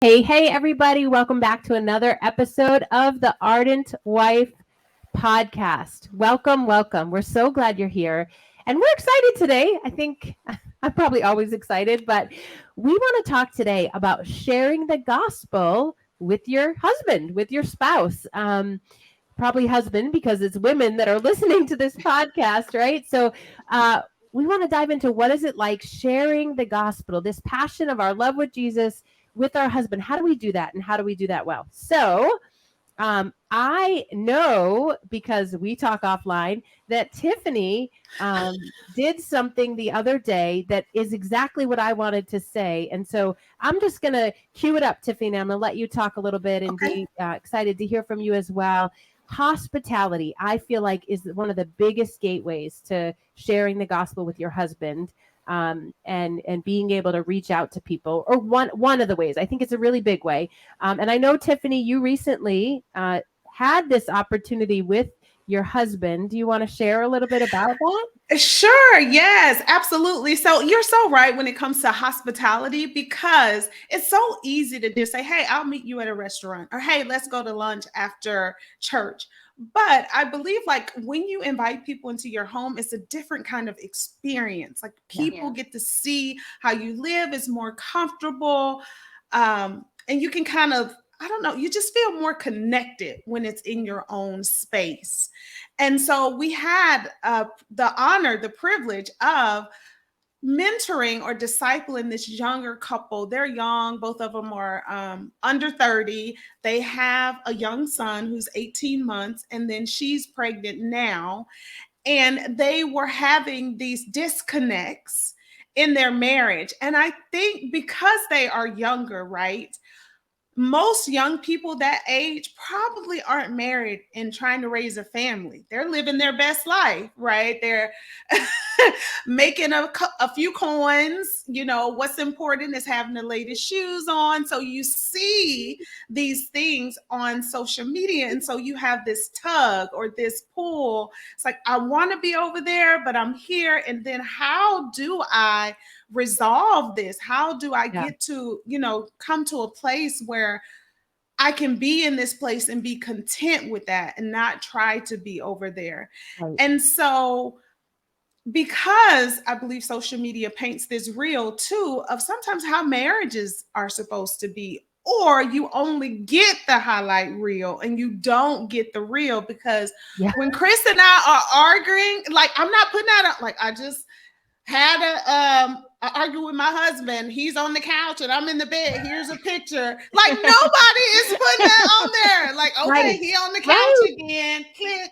Hey, everybody. Welcome back to another episode of the Ardent Wife podcast. Welcome. We're so glad you're here. And we're excited today. I think I'm probably always excited, but we want to talk today about sharing the gospel with your husband, with your spouse. Probably husband, because it's women that are listening to this podcast, right? So we want to dive into what is it like sharing the gospel, this passion of our love with Jesus with our husband. How do we do that? And how do we do that well? So I know, because we talk offline, that Tiffany did something the other day that is exactly what I wanted to say. And so I'm just going to cue it up, Tiffany. I'm going to let you talk a little bit and be excited to hear from you as well. Hospitality, I feel like, is one of the biggest gateways to sharing the gospel with your husband. And being able to reach out to people, or one of the ways. I think it's a really big way. And I know, Tiffany, you recently had this opportunity with your husband. Do you want to share a little bit about that? Sure. Yes, absolutely. So you're so right when it comes to hospitality, because it's so easy to just say, hey, I'll meet you at a restaurant, or hey, let's go to lunch after church. But I believe, like, when you invite people into your home, it's a different kind of experience. Like, people get to see how you live. It's more comfortable. And you can kind of, I don't know, you just feel more connected when it's in your own space. And so we had the honor, the privilege of mentoring or discipling this younger couple. They're young. Both of them are under 30. They have a young son who's 18 months, and then she's pregnant now. And they were having these disconnects in their marriage. And I think because they are younger, right? Most young people that age probably aren't married and trying to raise a family. They're living their best life, right? They're making a few coins. You know, what's important is having the latest shoes on. So you see these things on social media. And so you have this tug or this pull. It's like, I want to be over there, but I'm here. And then how do I resolve this? How do I get to, come to a place where I can be in this place and be content with that and not try to be over there? Right. And so, because I believe social media paints this reel too of sometimes how marriages are supposed to be, or you only get the highlight reel and you don't get the real. Because when Chris and I are arguing, like, I'm not putting that up. Like, I just had a argue with my husband. He's on the couch and I'm in the bed. Here's a picture. Like, nobody is putting that on there. Like, okay, he on the couch again. Click.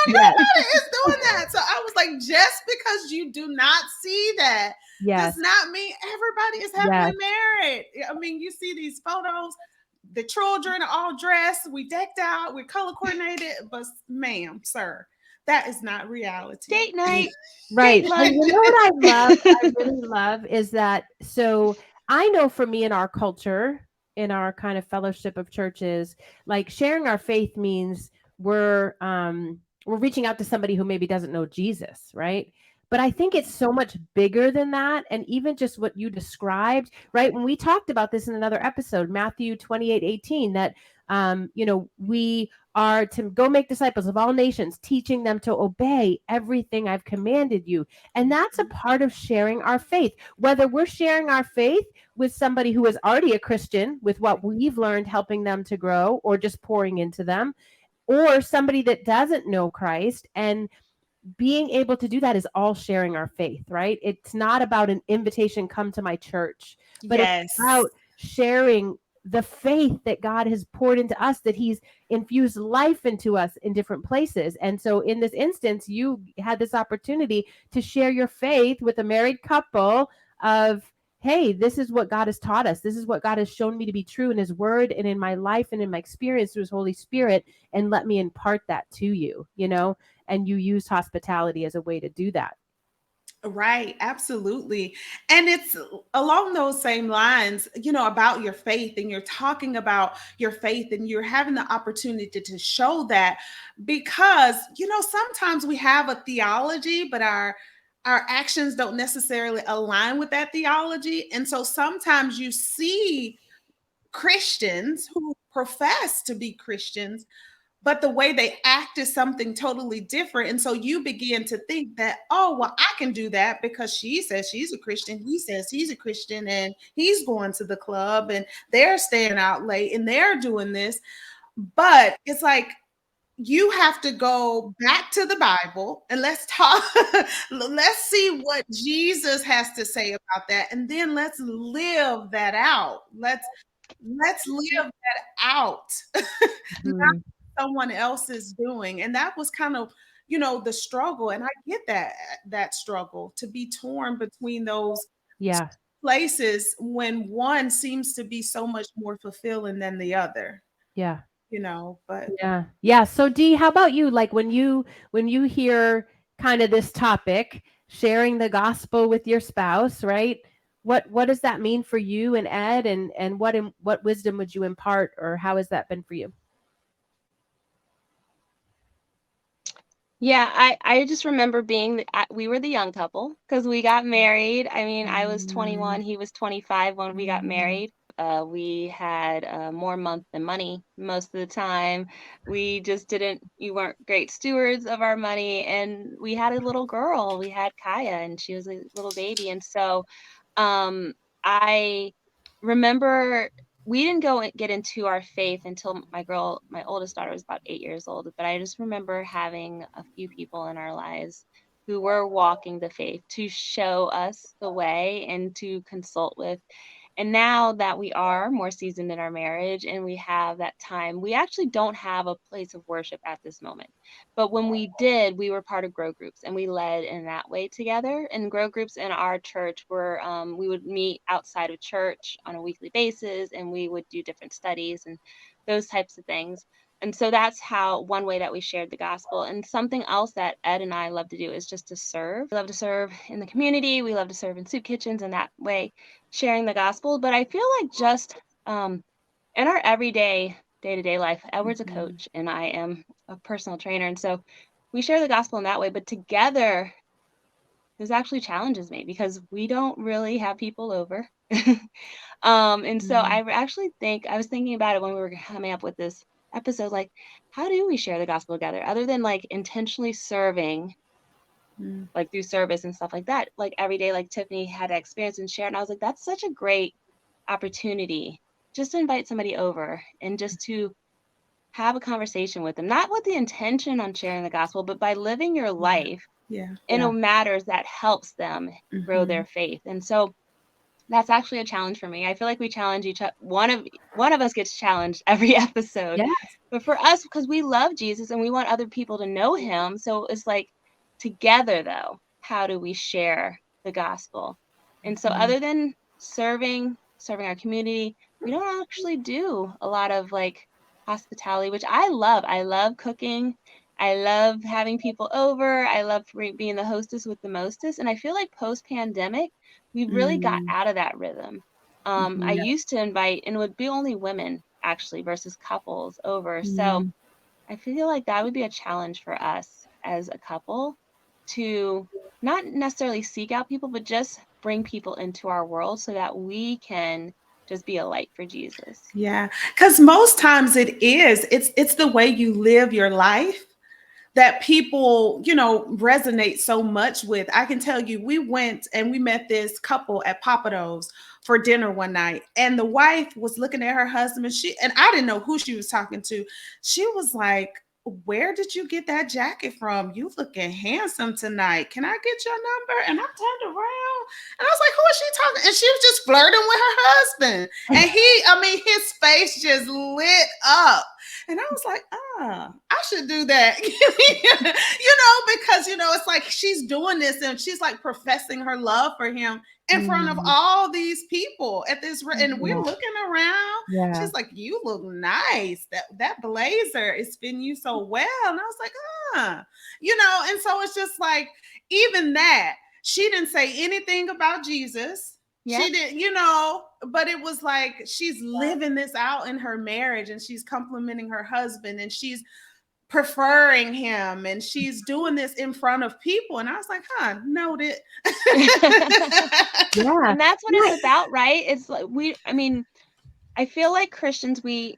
Nobody is doing that. So I was like, just because you do not see that does not mean everybody is happily married. I mean, you see these photos, the children are all dressed, we decked out, we're color coordinated, but ma'am, sir, that is not reality. Date night. Right. And you know what I really love is that, so I know for me, in our culture, in our kind of fellowship of churches, like, sharing our faith means we're reaching out to somebody who maybe doesn't know Jesus, right? But I think it's so much bigger than that. And even just what you described, right? When we talked about this in another episode, Matthew 28:18, that, we are to go make disciples of all nations, teaching them to obey everything I've commanded you. And that's a part of sharing our faith. Whether we're sharing our faith with somebody who is already a Christian, with what we've learned, helping them to grow, or just pouring into them, or somebody that doesn't know Christ, and being able to do that is all sharing our faith, right? It's not about an invitation, come to my church, but it's about sharing the faith that God has poured into us, that he's infused life into us in different places. And so in this instance, you had this opportunity to share your faith with a married couple of, hey, this is what God has taught us. This is what God has shown me to be true in his word and in my life and in my experience through his Holy Spirit. And let me impart that to you, and you use hospitality as a way to do that. Right, absolutely. And it's along those same lines, about your faith, and you're talking about your faith, and you're having the opportunity to show that, because, sometimes we have a theology, but our actions don't necessarily align with that theology. And so sometimes you see Christians who profess to be Christians, but the way they act is something totally different. And so you begin to think that, oh, well, I can do that because she says she's a Christian. He says he's a Christian, and he's going to the club, and they're staying out late, and they're doing this. But it's like, you have to go back to the Bible, and let's talk. Let's see what Jesus has to say about that. And then let's live that out. Let's live that out. Mhm. Someone else is doing. And that was kind of, the struggle. And I get that struggle, to be torn between those Yeah. places when one seems to be so much more fulfilling than the other, Yeah. but Yeah. Yeah. So Dee, how about you? Like when you hear kind of this topic, sharing the gospel with your spouse, right? What does that mean for you and Ed, and what wisdom would you impart, or how has that been for you? Yeah, I just remember we were the young couple because we got married. I mean, I was 21, he was 25 when we got married. We had more month than money most of the time. We just didn't, we weren't great stewards of our money. And we had a little girl. We had Kaya, and she was a little baby. And so um, I remember we didn't get into our faith until my oldest daughter was about 8 years old. But I just remember having a few people in our lives who were walking the faith to show us the way and to consult with. And now that we are more seasoned in our marriage and we have that time, we actually don't have a place of worship at this moment. But when we did, we were part of grow groups, and we led in that way together. And grow groups in our church were, we would meet outside of church on a weekly basis, and we would do different studies and those types of things. And so that's how one way that we shared the gospel. And something else that Ed and I love to do is just to serve. We love to serve in the community. We love to serve in soup kitchens, and that way sharing the gospel. But I feel like just in our everyday day-to-day life, Edward's a coach and I am a personal trainer. And so we share the gospel in that way, but together this actually challenges me because we don't really have people over. And so actually I was thinking about it when we were coming up with this episode, like, how do we share the gospel together other than like intentionally serving, like through service and stuff like that, like every day, like Tiffany had that experience and shared. And I was like, that's such a great opportunity just to invite somebody over and just to have a conversation with them, not with the intention on sharing the gospel, but by living your life yeah. in a matters that helps them grow their faith. And so that's actually a challenge for me. I feel like we challenge each other. One of us gets challenged every episode. Yeah. But for us, because we love Jesus and we want other people to know him, so it's like together though, how do we share the gospel? And so other than serving our community, we don't actually do a lot of like hospitality, which I love. I love cooking. I love having people over. I love being the hostess with the mostest. And I feel like post-pandemic, we really got out of that rhythm. I used to invite, and it would be only women actually versus couples over. So I feel like that would be a challenge for us as a couple to not necessarily seek out people, but just bring people into our world so that we can just be a light for Jesus. Yeah, because most times it's the way you live your life that people, resonate so much with. I can tell you, we went and we met this couple at Papado's for dinner one night, and the wife was looking at her husband. And I didn't know who she was talking to. She was like, "Where did you get that jacket from? You looking handsome tonight. Can I get your number?" And I turned around and I was like, "Who is she talking?" And she was just flirting with her husband. And his face just lit up. And I was like, I should do that. Because, it's like she's doing this and she's like professing her love for him in front of all these people at this, and we're looking around. Yeah. She's like, "You look nice. That blazer is fitting you so well." And I was like, and so it's just like, even that, She didn't say anything about Jesus. Yeah. She didn't, but it was like she's living this out in her marriage, and she's complimenting her husband, and she's preferring him, and she's doing this in front of people. And I was like, noted. Yeah. And that's what it's about, right? It's like I feel like Christians, we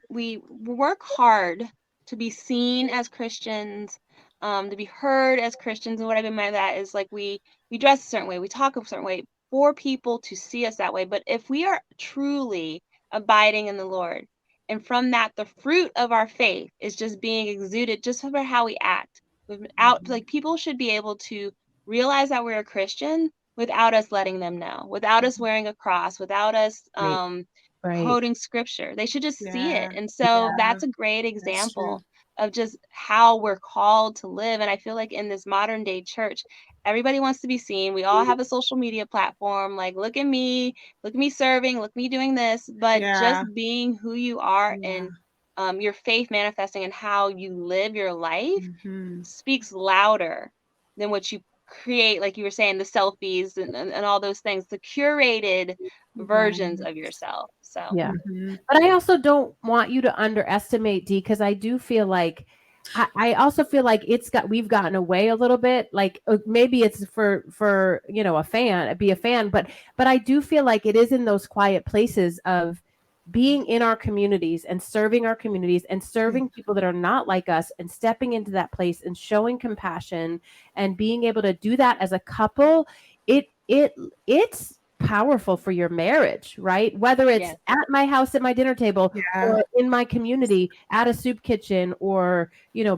work hard to be seen as Christians, to be heard as Christians. And what I mean by that is like we dress a certain way, we talk a certain way for people to see us that way. But if we are truly abiding in the Lord, and from that, the fruit of our faith is just being exuded just by how we act. Without, like, people should be able to realize that we're a Christian without us letting them know, without us wearing a cross, without us Right. quoting scripture. They should just see Yeah. it. And so Yeah. that's a great That's true. example of just how we're called to live. And I feel like in this modern day church, everybody wants to be seen. We all have a social media platform. Like, look at me serving, look at me doing this. But Yeah. just being who you are Yeah. and your faith manifesting and how you live your life Mhm. speaks louder than what you create, like you were saying, the selfies and all those things, the curated versions of yourself. So Yeah. Mhm. But I also don't want you to underestimate, D, because I do feel like I also feel like we've gotten away a little bit. Like maybe it's for be a fan, but I do feel like it is in those quiet places of being in our communities and serving our communities and serving people that are not like us, and stepping into that place and showing compassion and being able to do that as a couple. It's powerful for your marriage, right? Whether it's yes. at my house at my dinner table, Yeah. or in my community at a soup kitchen, or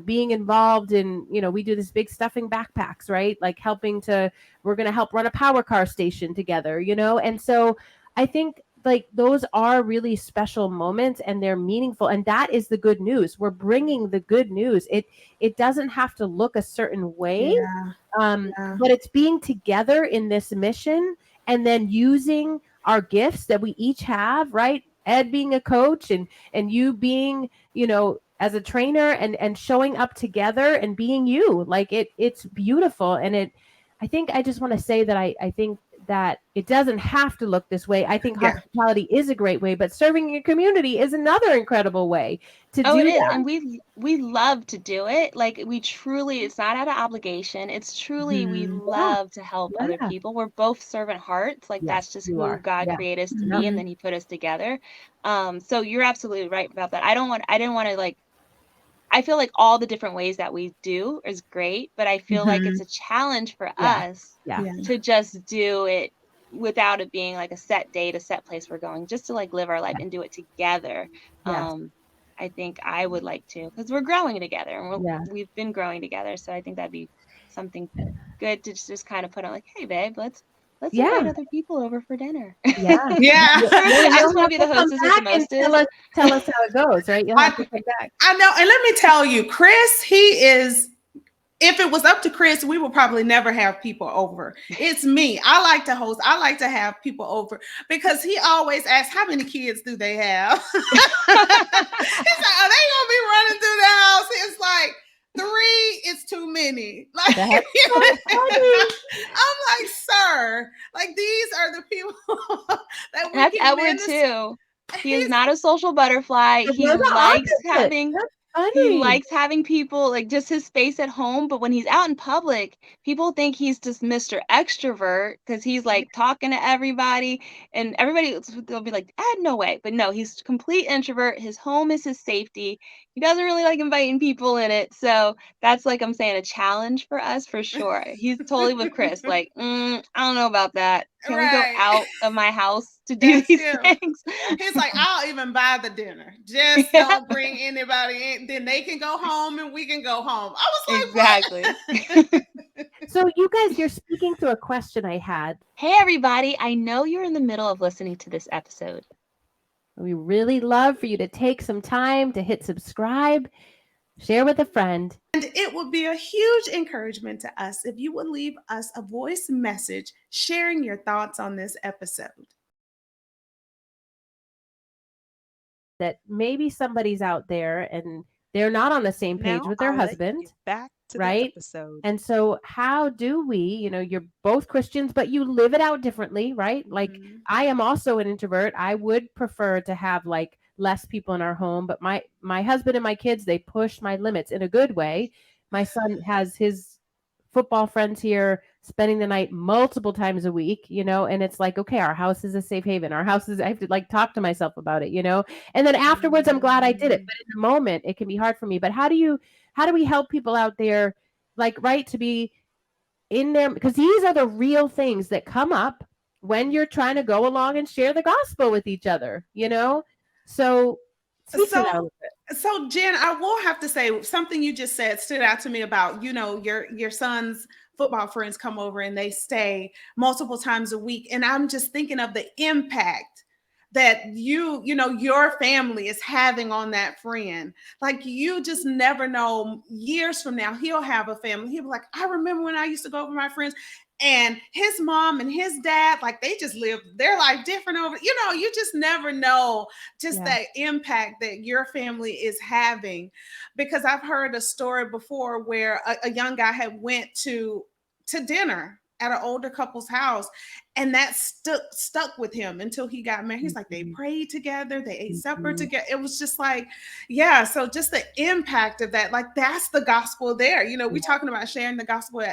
being involved in, we do this big stuffing backpacks, right? Like we're going to help run a power car station together, and so I think like those are really special moments, and they're meaningful, and that is the good news. We're bringing the good news. It doesn't have to look a certain way. Yeah. Yeah. But it's being together in this mission, and then using our gifts that we each have, right? Ed being a coach, and you being, as a trainer, and showing up together and being you. Like it's beautiful. And I think I just want to say that I think that it doesn't have to look this way. I think Yeah. hospitality is a great way, but serving your community is another incredible way to do It is. that. And we love to do it. Like, we truly, it's not out of obligation. It's truly, we Mhm. love to help other Yeah. people. We're both servant hearts. Like, Yes, that's just you who are. God Yeah. created us to Mhm. be, and then he put us together. So you're absolutely right about that. I didn't want to, like, I feel like all the different ways that we do is great, but I feel like it's Mhm. a challenge for Yeah. us Yeah. Yeah. to just do it without it being like a set date, a set place we're going, just to like live our life and do it together. Yes. I think I would like to, because we're growing together, and Yeah. we've been growing together. So I think that'd be something good to just kind of put on, like, hey babe, let's Yeah. invite other people over for dinner. Yeah. Yeah. I just You'll want have to be the come hostess with the back and mostest. tell us how it goes, right? You'll have to come back. I know. And let me tell you, Chris, if it was up to Chris, we would probably never have people over. It's me. I like to host. I like to have people over, because he always asks, how many kids do they have? He's like, are they going to be running through the house? It's like, 3 is too many. Like, That's so funny. I'm like, sir, like, these are the people that we That's can Edward minister. too. He is He's not a social butterfly. We're the opposite. That's He funny. likes having people, like, just his space at home, but when he's out in public, people think he's just Mr. Extrovert because he's like talking to everybody, and they'll be like, no way. But no, he's complete introvert. His home is his safety. He doesn't really like inviting people in it. So that's, like I'm saying, a challenge for us for sure. He's totally with Chris, like, I don't know about that. Can we go Right. out of my house to do That's these him. things? He's like, I'll even buy the dinner. Just don't bring anybody in. Then they can go home and we can go home. I was like, Exactly. what? So you guys, you're speaking to a question I had. Hey, everybody. I know you're in the middle of listening to this episode. We really love for you to take some time to hit subscribe, share with a friend. And it would be a huge encouragement to us if you would leave us a voice message sharing your thoughts on this episode. That maybe somebody's out there and they're not on the same page Now with their I'll let husband. you back right? episode. And so how do we, you're both Christians, but you live it out differently, right? Like I am also an introvert. I would prefer to have like less people in our home, but my husband and my kids, they push my limits in a good way. My son has his football friends here spending the night multiple times a week, and it's like, okay, our house is a safe haven. Our house is, I have to like talk to myself about it, and then afterwards I'm glad I did it. But in the moment it can be hard for me. But how do we help people out there, like, right, to be in there? Because these are the real things that come up when you're trying to go along and share the gospel with each other, So speak to that a little bit. So Jen, I will have to say something you just said stood out to me about, your son's football friends come over and they stay multiple times a week. And I'm just thinking of the impact that your family is having on that friend. Like, you just never know, years from now, he'll have a family. He'll be like, I remember when I used to go over my friends, and his mom and his dad, like, they just live their life different over, you just never know just that impact that your family is having. Because I've heard a story before where a young guy had went to dinner at an older couple's house, and that stuck with him until he got married. He's like, they prayed together, they ate supper together. It was just like, yeah. So just the impact of that, like, that's the gospel there. We're talking about sharing the gospel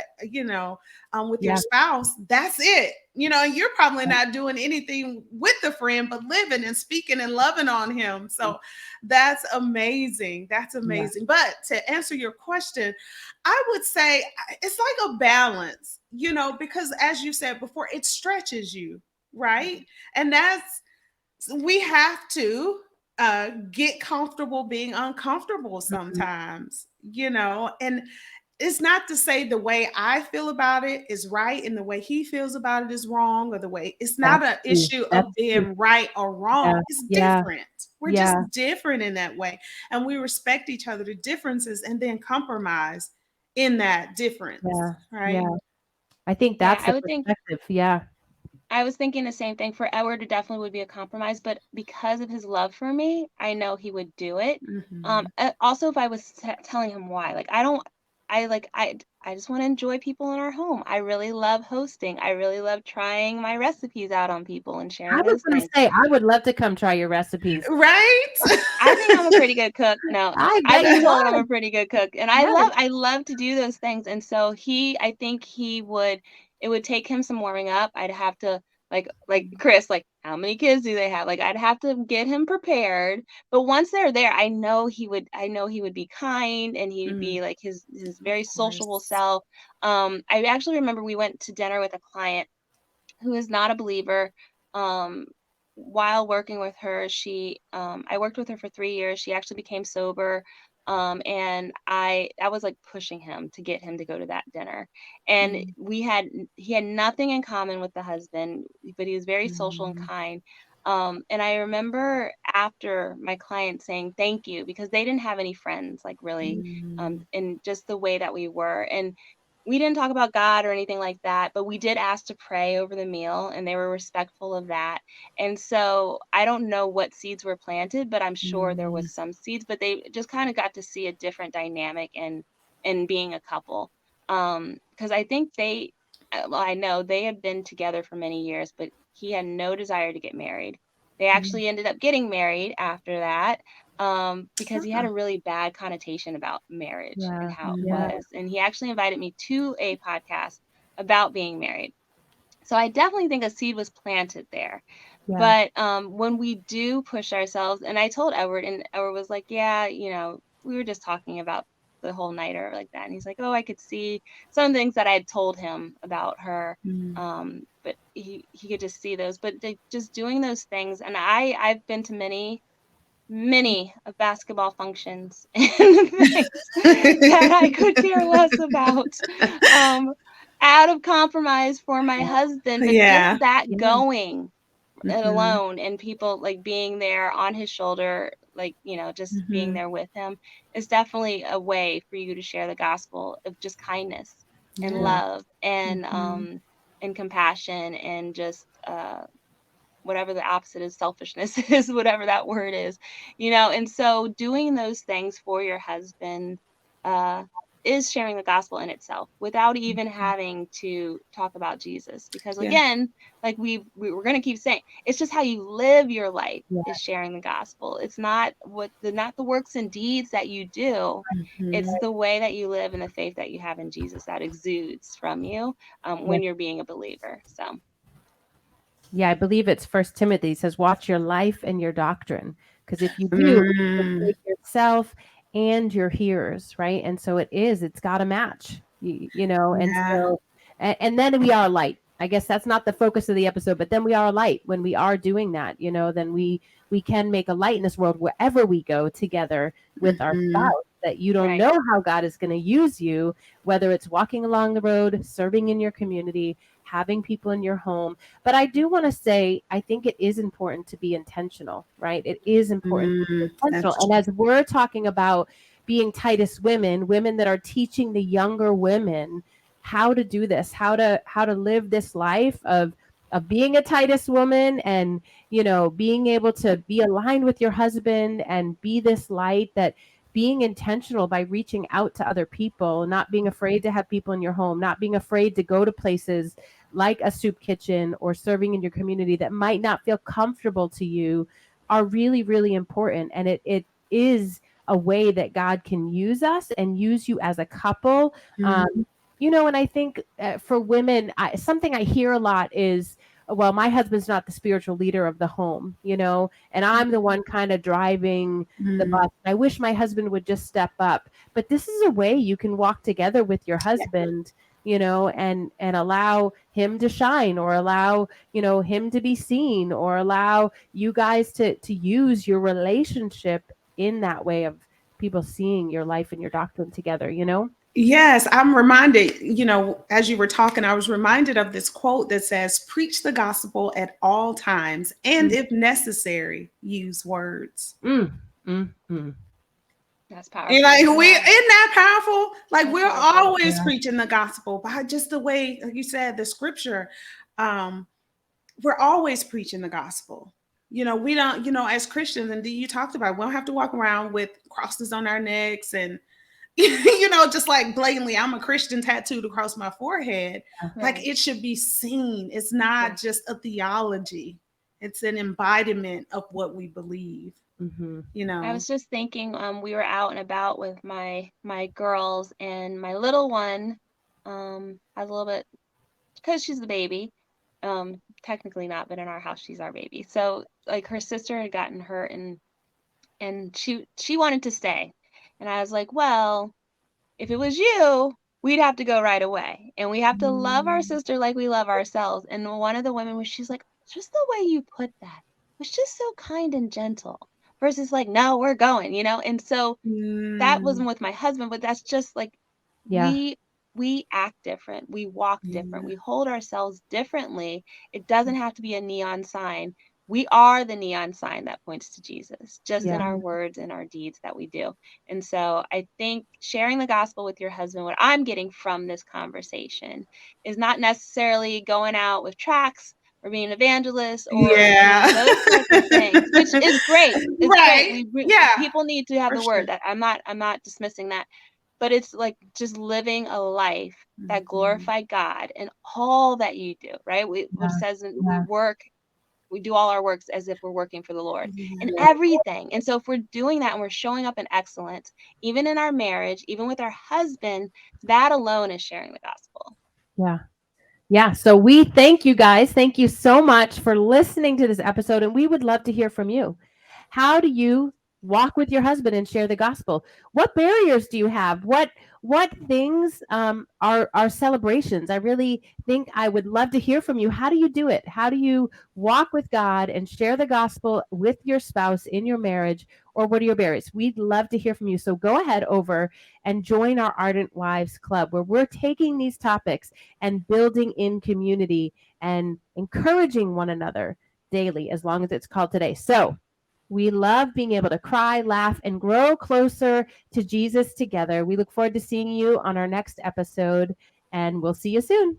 with your spouse. That's it. And you're probably not doing anything with the friend, but living and speaking and loving on him. So that's amazing. That's amazing. But to answer your question, I would say it's like a balance, because as you said before, it stretches you, right? And we have to get comfortable being uncomfortable sometimes, and it's not to say the way I feel about it is right and the way he feels about it is wrong, or the way, it's not an issue of being right or wrong. It's different. We're just different in that way. And we respect each other's differences and then compromise in that difference. Right. Yeah. I think that's the perspective. I was thinking the same thing. For Edward, it definitely would be a compromise, but because of his love for me, I know he would do it. Also, if I was telling him why, like, I just want to enjoy people in our home. I really love hosting. I really love trying my recipes out on people and sharing I was going to say, I would love to come try your recipes. Right? I think I'm a pretty good cook. No, I've been told I'm a pretty good cook, and I love to do those things. And so I think it would take him some warming up. I'd have to, like Chris, like, how many kids do they have? Like, I'd have to get him prepared. But once they're there, I know he would be kind, and he'd be like his very sociable self. I actually remember we went to dinner with a client who is not a believer. While working with her, I worked with her for 3 years. She actually became sober. And I was like pushing him to get him to go to that dinner. And he had nothing in common with the husband, but he was very social and kind. And I remember after my client saying thank you, because they didn't have any friends, like, really, and just the way that we were. And we didn't talk about God or anything like that, but we did ask to pray over the meal, and they were respectful of that. And so I don't know what seeds were planted, but I'm sure there was some seeds, but they just kind of got to see a different dynamic in being a couple. Because I think I know they had been together for many years, but he had no desire to get married. They actually ended up getting married after that. Because he had a really bad connotation about marriage and how it was. And he actually invited me to a podcast about being married. So I definitely think a seed was planted there. But when we do push ourselves, and I told Edward, and Edward was like, yeah, we were just talking about the whole night or like that. And he's like, oh, I could see some things that I had told him about her. But he could just see those. But just doing those things. And I've been to many of basketball functions and things that I could care less about, out of compromise for my husband. But just that going it alone, and people like being there on his shoulder, like, just being there with him, is definitely a way for you to share the gospel of just kindness and love and compassion, and just whatever the opposite is, selfishness is, whatever that word is, and so doing those things for your husband is sharing the gospel in itself without even having to talk about Jesus. Because again, like we're going to keep saying, it's just how you live your life is sharing the gospel. It's not not the works and deeds that you do. It's the way that you live and the faith that you have in Jesus that exudes from you when you're being a believer. So. Yeah, I believe it's First Timothy says, watch your life and your doctrine. Because if you do, you save yourself and your hearers, right? And so it's got to match, you know, and so, and then we are light. I guess that's not the focus of the episode, but then we are a light when we are doing that, you know, then we can make a light in this world wherever we go together with our spouse, that you don't know how God is going to use you, whether it's walking along the road, serving in your community, having people in your home. But I do want to say, I think it is important to be intentional, right? It is important to be intentional. And as we're talking about being Titus women that are teaching the younger women how to do this, how to live this life of being a Titus woman and, you know, being able to be aligned with your husband and be this light, that being intentional by reaching out to other people, not being afraid to have people in your home, not being afraid to go to places like a soup kitchen or serving in your community that might not feel comfortable to you, are really, really important. And it is a way that God can use us and use you as a couple. You know, and I think for women, something I hear a lot is, well, my husband's not the spiritual leader of the home, you know, and I'm the one kind of driving the bus. I wish my husband would just step up. But this is a way you can walk together with your husband, you know, and allow him to shine, or allow, you know, him to be seen, or allow you guys to use your relationship in that way of people seeing your life and your doctrine together, you know? Yes, I'm reminded, you know, as you were talking, I was reminded of this quote that says, preach the gospel at all times, and if necessary, use words. That's powerful. And like, isn't that powerful? Like, that's we're powerful. Always preaching the gospel by just the way, like you said, the scripture. We're always preaching the gospel. You know, we don't, you know, as Christians, and you talked about, we don't have to walk around with crosses on our necks and, you know, just like blatantly, I'm a Christian tattooed across my forehead. Like, it should be seen. It's not just a theology. It's an embodiment of what we believe. You know, I was just thinking, we were out and about with my girls, and my little one has a little bit, because she's the baby, technically not, but in our house she's our baby. So like her sister had gotten hurt, and she wanted to stay, and I was like, well, if it was you, we'd have to go right away, and we have to love our sister like we love ourselves. And one of the women she's like, just the way you put that was just so kind and gentle, versus like, no, we're going, you know. And so that wasn't with my husband, but that's just like, we act different, we walk different, we hold ourselves differently. It doesn't have to be a neon sign. We are the neon sign that points to Jesus, just in our words and our deeds that we do. And so I think sharing the gospel with your husband, what I'm getting from this conversation, is not necessarily going out with tracts or being an evangelist or those types of things, which is great. It's great. People need to have the word. That I'm not dismissing that. But it's like just living a life that glorified God in all that you do, right? Which says we do all our works as if we're working for the Lord in everything. And so if we're doing that and we're showing up in excellence, even in our marriage, even with our husband, that alone is sharing the gospel. Yeah. So we thank you guys. Thank you so much for listening to this episode. And we would love to hear from you. How do you walk with your husband and share the gospel? What barriers do you have? What things are celebrations? I really think I would love to hear from you. How do you do it? How do you walk with God and share the gospel with your spouse in your marriage? Or what are your barriers? We'd love to hear from you. So go ahead over and join our Ardent Wives Club, where we're taking these topics and building in community and encouraging one another daily, as long as it's called today. So we love being able to cry, laugh, and grow closer to Jesus together. We look forward to seeing you on our next episode, and we'll see you soon.